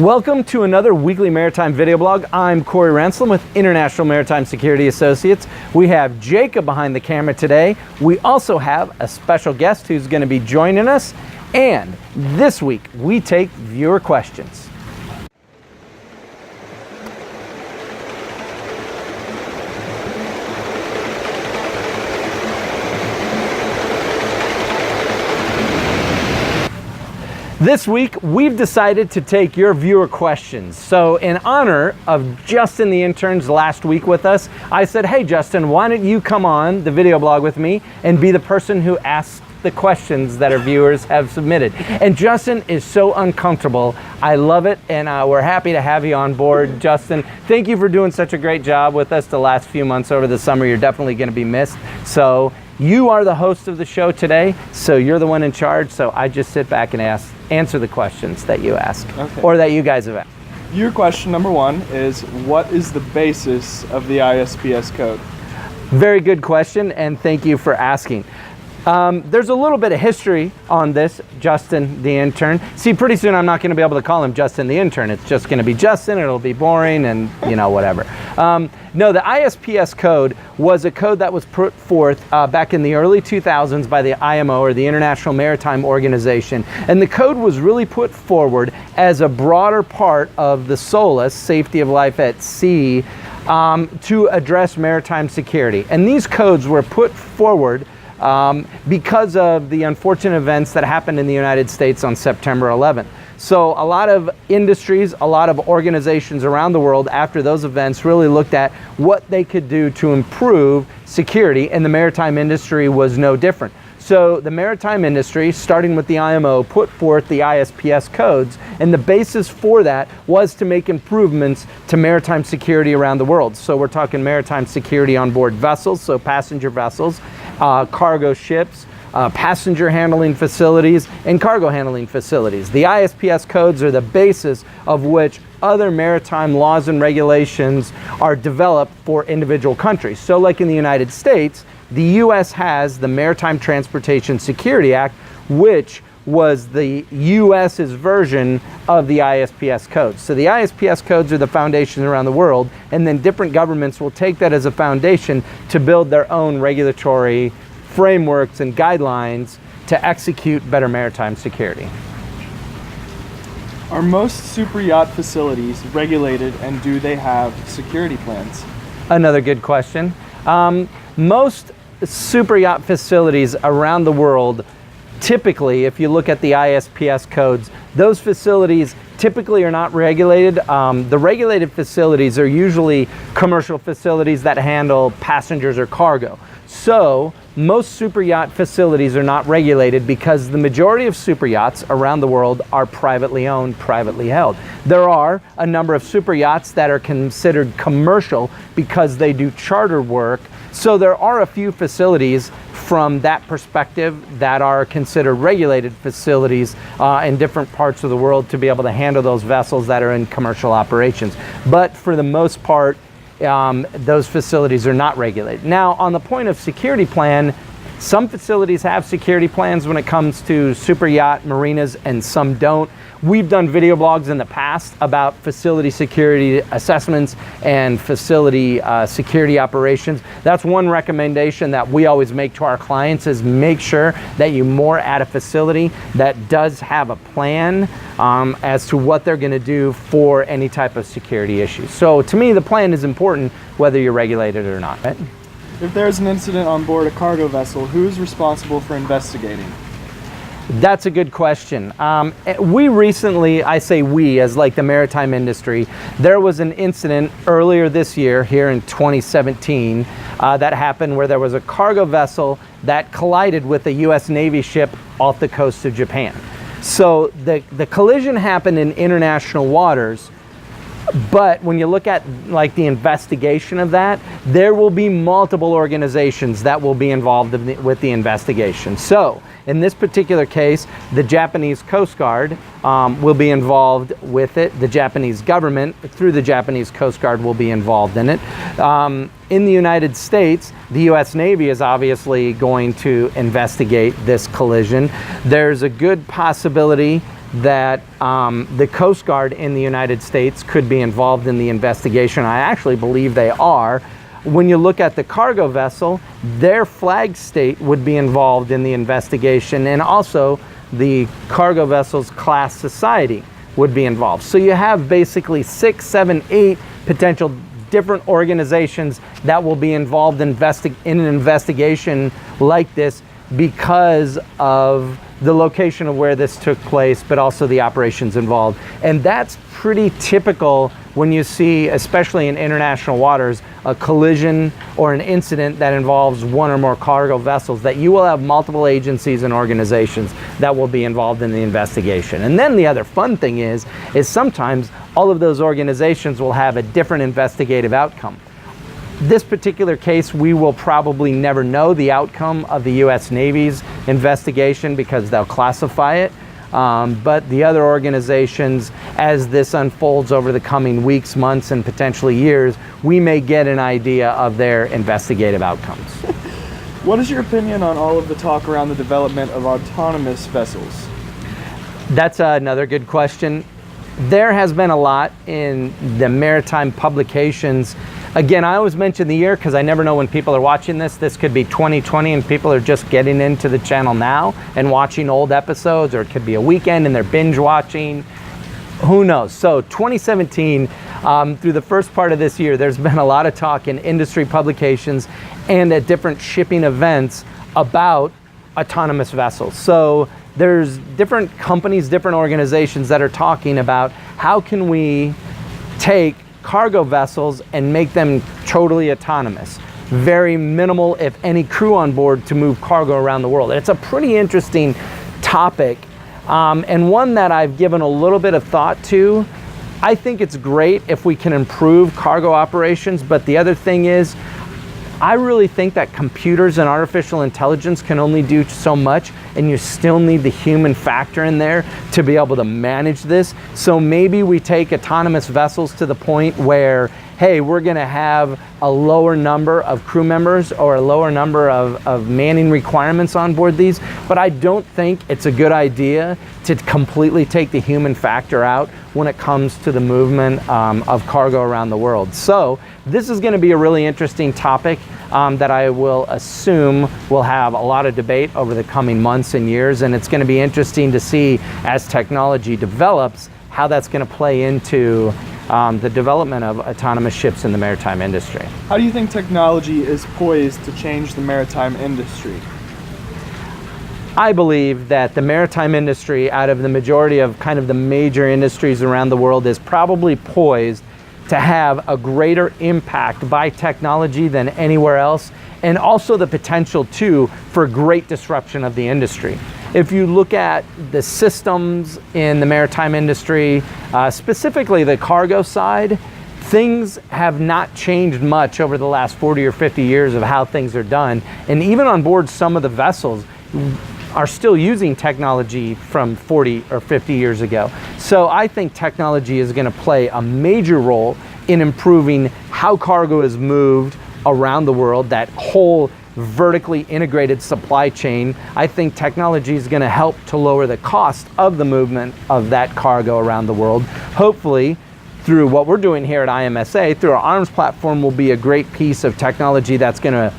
Welcome to another weekly maritime video blog. I'm Corey Renslem with International Maritime Security Associates. We have Jacob behind the camera today. We also have a special guest who's going to be joining us. And this week we take viewer questions. This week, we've decided to take your viewer questions. So in honor of Justin the intern's last week with us, I said, hey Justin, why don't you come on the video blog with me and be the person who asks the questions that our viewers have submitted. And Justin is so uncomfortable. I love it, and we're happy to have you on board. Justin, thank you for doing such a great job with us the last few months over the summer. You're definitely gonna be missed. So you are the host of the show today, so you're the one in charge, so I just sit back and answer the questions that you ask, or that you guys have asked. Your question number one is, what is the basis of the ISPS code? Very good question, and thank you for asking. There's a little bit of history on this, Justin the intern. See, pretty soon I'm not going to be able to call him Justin the intern. It's just going to be Justin. It'll be boring and, you know, whatever. No, the ISPS code was a code that was put forth back in the early 2000s by the IMO, or the International Maritime Organization. And the code was really put forward as a broader part of the SOLAS, Safety of Life at Sea, to address maritime security. And these codes were put forward because of the unfortunate events that happened in the United States on September 11th. So a lot of industries, a lot of organizations around the world after those events really looked at what they could do to improve security, and the maritime industry was no different. So the maritime industry, starting with the IMO, put forth the ISPS codes, and the basis for that was to make improvements to maritime security around the world. So we're talking maritime security on board vessels, so passenger vessels, cargo ships, passenger handling facilities, and cargo handling facilities. The ISPS codes are the basis of which other maritime laws and regulations are developed for individual countries. So like in the United States, the US has the Maritime Transportation Security Act, which was the US's version of the ISPS codes. So the ISPS codes are the foundation around the world, and then different governments will take that as a foundation to build their own regulatory frameworks and guidelines to execute better maritime security. Are most super yacht facilities regulated, and do they have security plans? Another good question. Most super yacht facilities around the world, typically, if you look at the ISPS codes, those facilities typically are not regulated. The regulated facilities are usually commercial facilities that handle passengers or cargo. So most super yacht facilities are not regulated because the majority of super yachts around the world are privately owned, privately held. There are a number of super yachts that are considered commercial because they do charter work. So there are a few facilities from that perspective that are considered regulated facilities in different parts of the world to be able to handle those vessels that are in commercial operations. But for the most part, those facilities are not regulated. Now, on the point of security plan, some facilities have security plans when it comes to super yacht marinas, and some don't. We've done video blogs in the past about facility security assessments and facility security operations. That's one recommendation that we always make to our clients, is make sure that you moor at a facility that does have a plan as to what they're going to do for any type of security issue. So to me, the plan is important whether you're regulated or not. Right? If there's an incident on board a cargo vessel, who's responsible for investigating? That's a good question. We recently, I say we as like the maritime industry, there was an incident earlier this year here in 2017 that happened where there was a cargo vessel that collided with a US Navy ship off the coast of Japan. So the collision happened in international waters, but when you look at like the investigation of that, there will be multiple organizations that will be involved with the investigation. So in this particular case, the Japanese Coast Guard will be involved with it. The Japanese government, through the Japanese Coast Guard, will be involved in it. In the United States, the US Navy is obviously going to investigate this collision. There's a good possibility that the Coast Guard in the United States could be involved in the investigation. I actually believe they are. When you look at the cargo vessel, their flag state would be involved in the investigation, and also the cargo vessel's class society would be involved. So you have basically 6, 7, 8 potential different organizations that will be involved in an investigation like this because of the location of where this took place, but also the operations involved. And that's pretty typical when you see, especially in international waters, a collision or an incident that involves one or more cargo vessels, that you will have multiple agencies and organizations that will be involved in the investigation. And then the other fun thing is sometimes all of those organizations will have a different investigative outcome. This particular case, we will probably never know the outcome of the U.S. Navy's investigation because they'll classify it. But the other organizations, as this unfolds over the coming weeks, months, and potentially years, we may get an idea of their investigative outcomes. What is your opinion on all of the talk around the development of autonomous vessels? That's another good question. There has been a lot in the maritime publications. Again, I always mention the year because I never know when people are watching this. This could be 2020 and people are just getting into the channel now and watching old episodes, or it could be a weekend and they're binge watching. Who knows? So 2017, through the first part of this year, there's been a lot of talk in industry publications and at different shipping events about autonomous vessels. So there's different companies, different organizations that are talking about how can we take cargo vessels and make them totally autonomous. Very minimal, if any, crew on board to move cargo around the world. It's a pretty interesting topic, and one that I've given a little bit of thought to. I think it's great if we can improve cargo operations, but the other thing is, I really think that computers and artificial intelligence can only do so much, and you still need the human factor in there to be able to manage this. So maybe we take autonomous vessels to the point where, hey, we're gonna have a lower number of crew members or a lower number of manning requirements on board these, but I don't think it's a good idea to completely take the human factor out when it comes to the movement of cargo around the world. So this is gonna be a really interesting topic that I will assume will have a lot of debate over the coming months and years, and it's gonna be interesting to see as technology develops how that's gonna play into the development of autonomous ships in the maritime industry. How do you think technology is poised to change the maritime industry? I believe that the maritime industry, out of the majority of kind of the major industries around the world, is probably poised to have a greater impact by technology than anywhere else, and also the potential too for great disruption of the industry. If you look at the systems in the maritime industry, specifically the cargo side, things have not changed much over the last 40 or 50 years of how things are done. And even on board some of the vessels are still using technology from 40 or 50 years ago. So I think technology is going to play a major role in improving how cargo is moved around the world, that whole vertically integrated supply chain. I think technology is going to help to lower the cost of the movement of that cargo around the world. Hopefully, through what we're doing here at IMSA, through our ARMS platform, will be a great piece of technology that's going to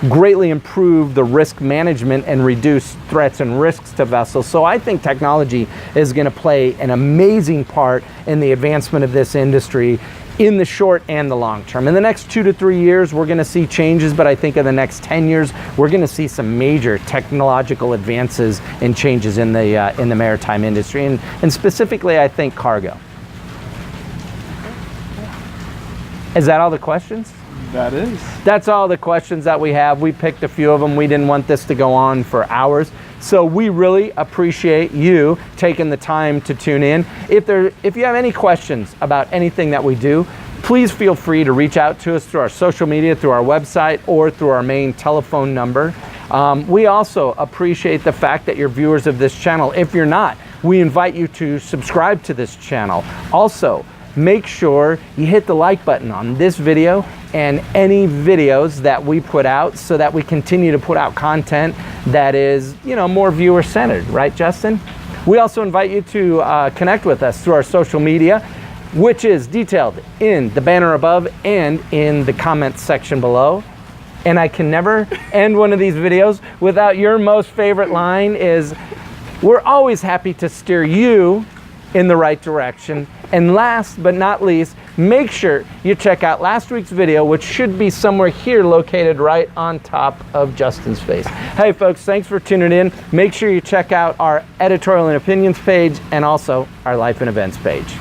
greatly improve the risk management and reduce threats and risks to vessels. So I think technology is going to play an amazing part in the advancement of this industry in the short and the long term. In the next 2 to 3 years, we're going to see changes, but I think in the next 10 years, we're going to see some major technological advances and changes in the maritime industry, and specifically, I think cargo. Is that all the questions? That is. That's all the questions that we have. We picked a few of them. We didn't want this to go on for hours. So we really appreciate you taking the time to tune in. If you have any questions about anything that we do, please feel free to reach out to us through our social media, through our website, or through our main telephone number. We also appreciate the fact that you're viewers of this channel. If you're not, we invite you to subscribe to this channel. Also, make sure you hit the like button on this video and any videos that we put out, so that we continue to put out content that is, more viewer centered, right, Justin? We also invite you to connect with us through our social media, which is detailed in the banner above and in the comments section below. And I can never end one of these videos without your most favorite line is, we're always happy to steer you in the right direction. And last but not least, make sure you check out last week's video, which should be somewhere here located right on top of Justin's face. Hey folks, thanks for tuning in. Make sure you check out our editorial and opinions page and also our life and events page.